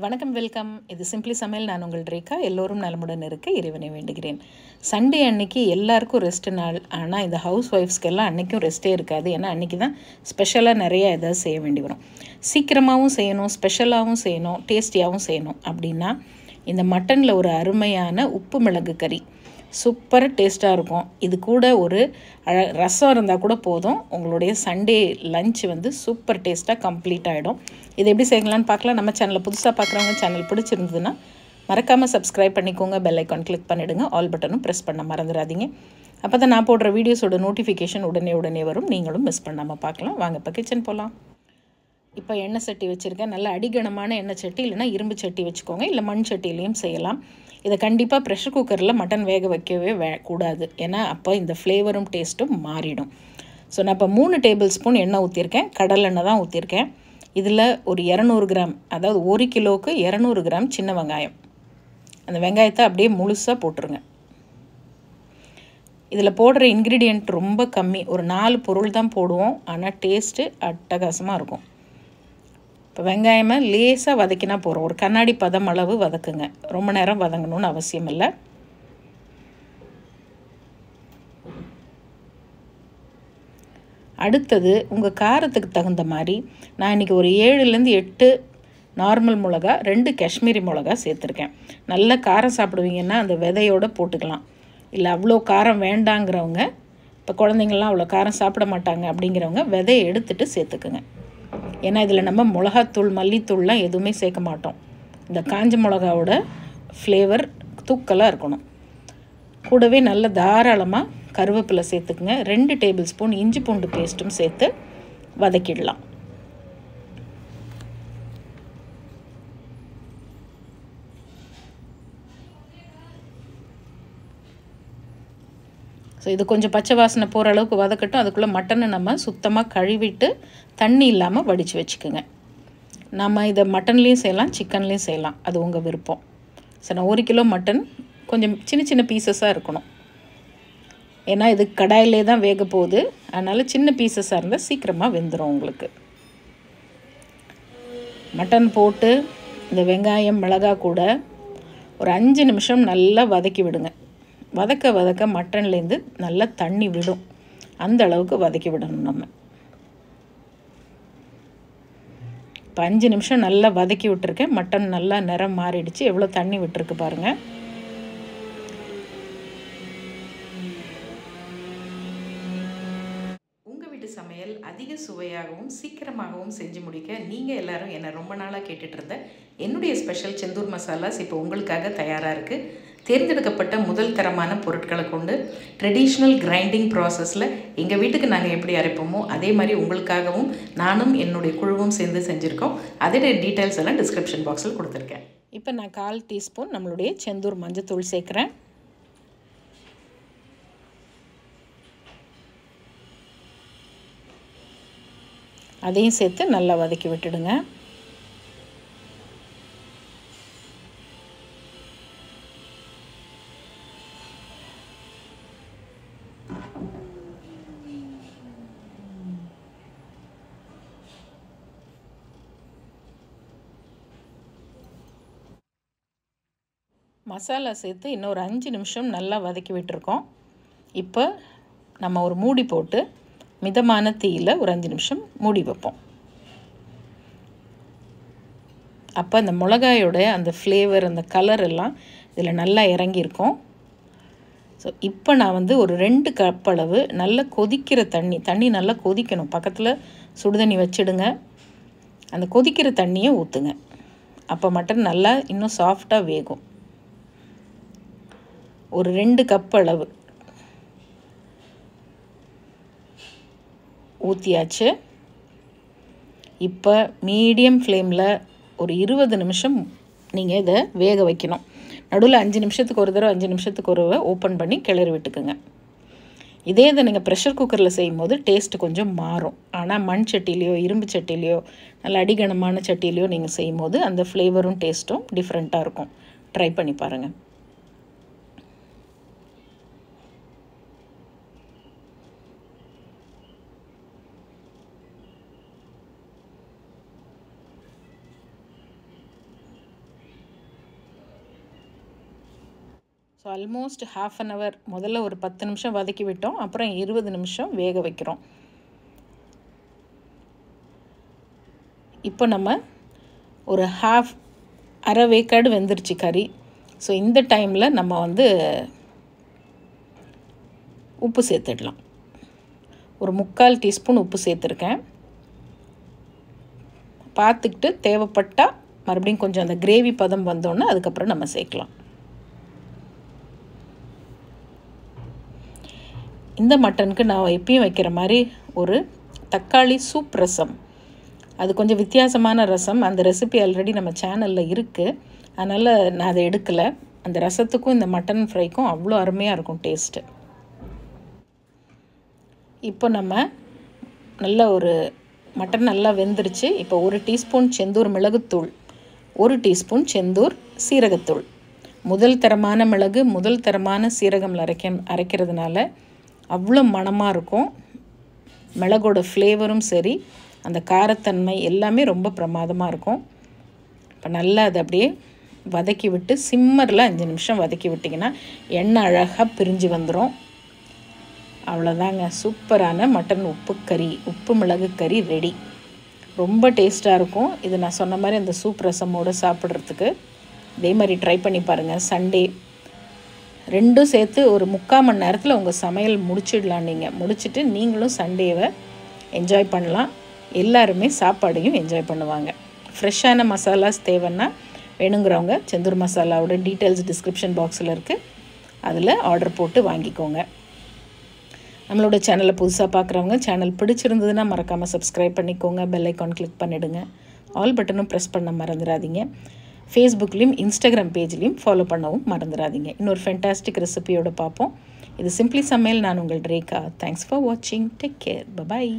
வணக்கம், வெல்கம். இது சிம்பிளி சமையல். நான் உங்கள் ரேகா. எல்லோரும் நலமுடன் இருக்க இறைவனை வேண்டுகிறேன். சண்டே அன்னைக்கு எல்லாருக்கும் ரெஸ்ட் நாள். ஆனால் இந்த ஹவுஸ் ஒய்ஃப்ஸ்க்கெல்லாம் அன்றைக்கும் ரெஸ்ட்டே இருக்காது. ஏன்னா அன்றைக்கி தான் ஸ்பெஷலாக நிறையா எதாவது செய்ய வேண்டி வரும். சீக்கிரமாகவும் செய்யணும், ஸ்பெஷலாகவும் செய்யணும், டேஸ்டியாகவும் செய்யணும். அப்படின்னா இந்த மட்டனில் ஒரு அருமையான உப்பு மிளகு கறி சூப்பராக டேஸ்ட்டாக இருக்கும். இது கூட ஒரு ரசம் இருந்தால் கூட போதும். உங்களுடைய சண்டே லஞ்ச் சூப்பர் டேஸ்ட்டாக கம்ப்ளீட் ஆகிடும். இது எப்படி செய்யலான்னு பார்க்கலாம். நம்ம சேனலில் புதுசாக பார்க்குறவங்க சேனல் பிடிச்சிருந்ததுன்னா மறக்காமல் சப்ஸ்கிரைப் பண்ணிக்கோங்க. பெல் ஐக்கான் கிளிக் பண்ணிவிடுங்க. ஆல் பட்டனும் ப்ரெஸ் பண்ண மறந்துடாதீங்க. அப்போ தான் நான் போடுற வீடியோஸோட நோட்டிஃபிகேஷன் உடனே வரும். நீங்களும் மிஸ் பண்ணாமல் பார்க்கலாம். வாங்க இப்போ கிச்சன் போகலாம். இப்போ எண்ணெய் சட்டி வச்சுருக்கேன். நல்ல அடிகனமான எண்ணெய் சட்டி, இல்லைனா இரும்பு சட்டி வச்சுக்கோங்க. இல்லை மண் சட்டிலையும் செய்யலாம். இதை கண்டிப்பாக ப்ரெஷர் குக்கரில் மட்டன் வேக வைக்கவே கூடாது. ஏன்னா அப்போ இந்த ஃப்ளேவரும் டேஸ்ட்டும் மாறிடும். ஸோ நான் இப்போ 3 டேபிள் ஸ்பூன் எண்ணெய் ஊற்றிருக்கேன். கடல் எண்ணெய் தான் ஊற்றிருக்கேன். இதில் ஒரு 200 கிராம், அதாவது 1 கிலோவுக்கு 200 கிராம் சின்ன வெங்காயம். அந்த வெங்காயத்தை அப்படியே முழுசாக போட்டுருங்க. இதில் போடுற இன்க்ரீடியண்ட் ரொம்ப கம்மி. ஒரு 4 பொருள் தான் போடுவோம். ஆனால் டேஸ்ட்டு அட்டகாசமாக இருக்கும். இப்போ வெங்காயமை லேசாக வதக்கினா போகிறோம். ஒரு கண்ணாடி பதம் அளவு வதக்குங்க. ரொம்ப நேரம் வதங்கணும்னு அவசியம் இல்லை. அடுத்தது உங்கள் காரத்துக்கு தகுந்த மாதிரி நான் இன்றைக்கி ஒரு 7லேருந்து 8 நார்மல் மிளகா, 2 காஷ்மீரி மிளகா சேர்த்துருக்கேன். நல்ல காரம் சாப்பிடுவீங்கன்னா அந்த விதையோடு போட்டுக்கலாம். இல்லை அவ்வளோ காரம் வேண்டாங்கிறவங்க, இப்போ குழந்தைங்கள்லாம் அவ்வளோ காரம் சாப்பிட மாட்டாங்க அப்படிங்கிறவங்க விதையை எடுத்துகிட்டு சேர்த்துக்குங்க. ஏன்னா இதில் நம்ம மிளகாத்தூள், மல்லித்தூள்லாம் எதுவுமே சேர்க்க மாட்டோம். இந்த காஞ்ச மிளகாவோட ஃப்ளேவர் தூக்கலாக இருக்கணும். கூடவே நல்ல தாராளமாக கருவேப்பிலை சேர்த்துக்குங்க. 2 டேபிள் ஸ்பூன் இஞ்சி பூண்டு பேஸ்ட்டும் சேர்த்து வதக்கிடலாம். ஸோ இது கொஞ்சம் பச்சை வாசனை போகிற அளவுக்கு வதக்கட்டும். அதுக்குள்ளே மட்டனை நம்ம சுத்தமாக கழுவிட்டு தண்ணி இல்லாமல் வடித்து வச்சுக்கோங்க. நம்ம இதை மட்டன்லேயும் செய்யலாம், சிக்கன்லேயும் செய்யலாம். அது உங்கள் விருப்பம். ஸோ நான் 1 கிலோ மட்டன் கொஞ்சம் சின்ன சின்ன பீசஸாக இருக்கணும். ஏன்னா இது கடாயிலே தான் வேக போகுது. அதனால் சின்ன பீசஸாக இருந்தால் சீக்கிரமாக வெந்துடும் உங்களுக்கு. மட்டன் போட்டு இந்த வெங்காயம், மிளகாய் கூட ஒரு 5 நிமிஷம் நல்லா வதக்கி விடுங்க. வதக்க மட்டன்லேருந்து நல்லா தண்ணி விடும். அந்த அளவுக்கு வதக்கி விடணும் நம்ம. இப்போ 5 நிமிஷம் நல்லா வதக்கி விட்டுருக்கேன். மட்டன் நல்லா நிறம் மாறிடுச்சு. எவ்வளோ தண்ணி விட்டுருக்கு பாருங்கள். உங்கள் வீட்டு சமையல் அதிக சுவையாகவும் சீக்கிரமாகவும் செஞ்சு முடிக்க நீங்கள் எல்லோரும் என்னை ரொம்ப நாளாக கேட்டுட்டு இருந்த என்னுடைய ஸ்பெஷல் செந்தூர் மசாலாஸ் இப்போ உங்களுக்காக தயாராக இருக்குது. தேர்ந்தெடுக்கப்பட்ட முதல் தரமான பொருட்களை கொண்டு ட்ரெடிஷ்னல் கிரைண்டிங் ப்ராசஸில் எங்கள் வீட்டுக்கு நாங்கள் எப்படி அரைப்போமோ அதே மாதிரி உங்களுக்காகவும் நானும் என்னுடைய குழுவும் சேர்ந்து செஞ்சுருக்கோம். அதோட டீட்டெயில்ஸ் எல்லாம் டிஸ்கிரிப்ஷன் பாக்ஸில் கொடுத்துருக்கேன். இப்போ நான் 1/4 டீஸ்பூன் நம்மளுடைய செந்தூர் மஞ்சத்தூள் சேர்க்குறேன். அதையும் சேர்த்து நல்லா வதக்கி விட்டுடுங்க. மசாலா சேர்த்து இன்னொரு 5 நிமிஷம் நல்லா வதக்கி விட்டுருக்கோம். இப்போ நம்ம ஒரு மூடி போட்டு மிதமான தீயில் ஒரு 5 நிமிஷம் மூடி வைப்போம். அப்போ அந்த மிளகாயோட அந்த ஃப்ளேவர், அந்த கலர் எல்லாம் இதில் நல்லா இறங்கியிருக்கும். ஸோ இப்போ நான் ஒரு 2 கப் அளவு நல்லா கொதிக்கிற தண்ணி நல்லா கொதிக்கணும். பக்கத்தில் சுடுதண்ணி வச்சுடுங்க. அந்த கொதிக்கிற தண்ணியை ஊற்றுங்க. அப்போ மட்டன் நல்லா இன்னும் சாஃப்டாக வேகும். ஒரு 2 கப் அளவு ஊற்றியாச்சு. இப்போ மீடியம் ஃப்ளேமில் ஒரு 20 நிமிஷம் நீங்கள் இதை வேக வைக்கணும். நடுவில் 5 நிமிஷத்துக்கு ஒரு தடவை, 5 நிமிஷத்துக்கு ஒரு ஓப்பன் பண்ணி கிளறி விட்டுக்குங்க. இதே இதை நீங்கள் ப்ரெஷர் குக்கரில் செய்யும்போது டேஸ்ட்டு கொஞ்சம் மாறும். ஆனால் மண் சட்டிலையோ இரும்பு சட்டிலையோ நல்ல அடிகனமான சட்டிலையோ நீங்கள் செய்யும்போது அந்த ஃப்ளேவரும் டேஸ்ட்டும் டிஃப்ரெண்ட்டாக இருக்கும். ட்ரை பண்ணி பாருங்கள். ஸோ ஆல்மோஸ்ட் ½ அன் ஹவர் முதல்ல ஒரு 10 நிமிஷம் வதக்கி விட்டோம், அப்புறம் 20 நிமிஷம் வேக வைக்கிறோம். இப்போ நம்ம ஒரு அரை வேக்காடு வெந்துருச்சு கறி. ஸோ இந்த டைமில் நம்ம வந்து உப்பு சேர்த்துடலாம். ஒரு 3/4 டீஸ்பூன் உப்பு சேர்த்துருக்கேன். பார்த்துக்கிட்டு தேவைப்பட்டால் மறுபடியும் கொஞ்சம் அந்த கிரேவி பதம் வந்தோன்னே அதுக்கப்புறம் நம்ம சேர்க்கலாம். இந்த மட்டனுக்கு நான் எப்பயும் வைக்கிற மாதிரி ஒரு தக்காளி சூப் ரசம், அது கொஞ்சம் வித்தியாசமான ரசம். அந்த ரெசிபி ஆல்ரெடி நம்ம சேனலில் இருக்குது, அதனால் நான் அதை எடுக்கலை. அந்த ரசத்துக்கும் இந்த மட்டன் ஃப்ரைக்கும் அவ்வளோ அருமையாக இருக்கும் டேஸ்ட்டு. இப்போ நம்ம மட்டன் நல்லா வெந்துருச்சு. இப்போ 1 டீஸ்பூன் செந்தூர் மிளகுத்தூள், 1 டீஸ்பூன் செந்தூர் சீரகத்தூள். முதல் தரமான மிளகு, முதல் தரமான சீரகம் அரைக்கிறதுனால அவ்வளோ மணமாக இருக்கும். மிளகோட ஃப்ளேவரும் சரி, அந்த காரத்தன்மை எல்லாமே ரொம்ப பிரமாதமாக இருக்கும். இப்போ நல்லா அதை அப்படியே வதக்கி விட்டு சிம்மரில் 5 நிமிஷம் வதக்கி விட்டிங்கன்னா எண்ணெய் அழகாக பிரிஞ்சு வந்துடும். அவ்வளோதாங்க, சூப்பரான மட்டன் உப்பு மிளகு கறி ரெடி. ரொம்ப டேஸ்ட்டாக இருக்கும். இது நான் சொன்ன மாதிரி அந்த சூப் ரசமோடு சாப்பிட்றதுக்கு இதே மாதிரி ட்ரை பண்ணி பாருங்கள். சண்டே ரெண்டும் சேர்த்து ஒரு 3/4 மணி நேரத்தில் உங்கள் சமையல் முடிச்சிடலாம். நீங்கள் முடிச்சுட்டு நீங்களும் சண்டேவை என்ஜாய் பண்ணலாம். எல்லாருமே சாப்பாடையும் என்ஜாய் பண்ணுவாங்க. ஃப்ரெஷ்ஷான மசாலாஸ் தேவைன்னா வேணுங்கிறவங்க செந்தூர் மசாலாவோட டீட்டெயில்ஸ் டிஸ்கிரிப்ஷன் பாக்ஸில் இருக்குது, அதில் ஆர்டர் போட்டு வாங்கிக்கோங்க. நம்மளோட சேனலை புதுசாக பார்க்குறவங்க சேனல் பிடிச்சிருந்ததுன்னா மறக்காமல் சப்ஸ்கிரைப் பண்ணிக்கோங்க, பெல் ஐக்கான் கிளிக் பண்ணிவிடுங்க, ஆல் பட்டனும் ப்ரெஸ் பண்ண மறந்துடாதீங்க. ஃபேஸ்புக்லேயும் இன்ஸ்டாகிராம் பேஜ்லேயும் ஃபாலோ பண்ணவும் மறந்துடாதீங்க. இன்னொரு ஃபென்டாஸ்டிக் ரெசிபியோடு பார்ப்போம். இது சிம்பிளி சமையல். நான் உங்கள் ரேகா. தேங்க்ஸ் ஃபார் வாட்சிங். Take care. பபாய்.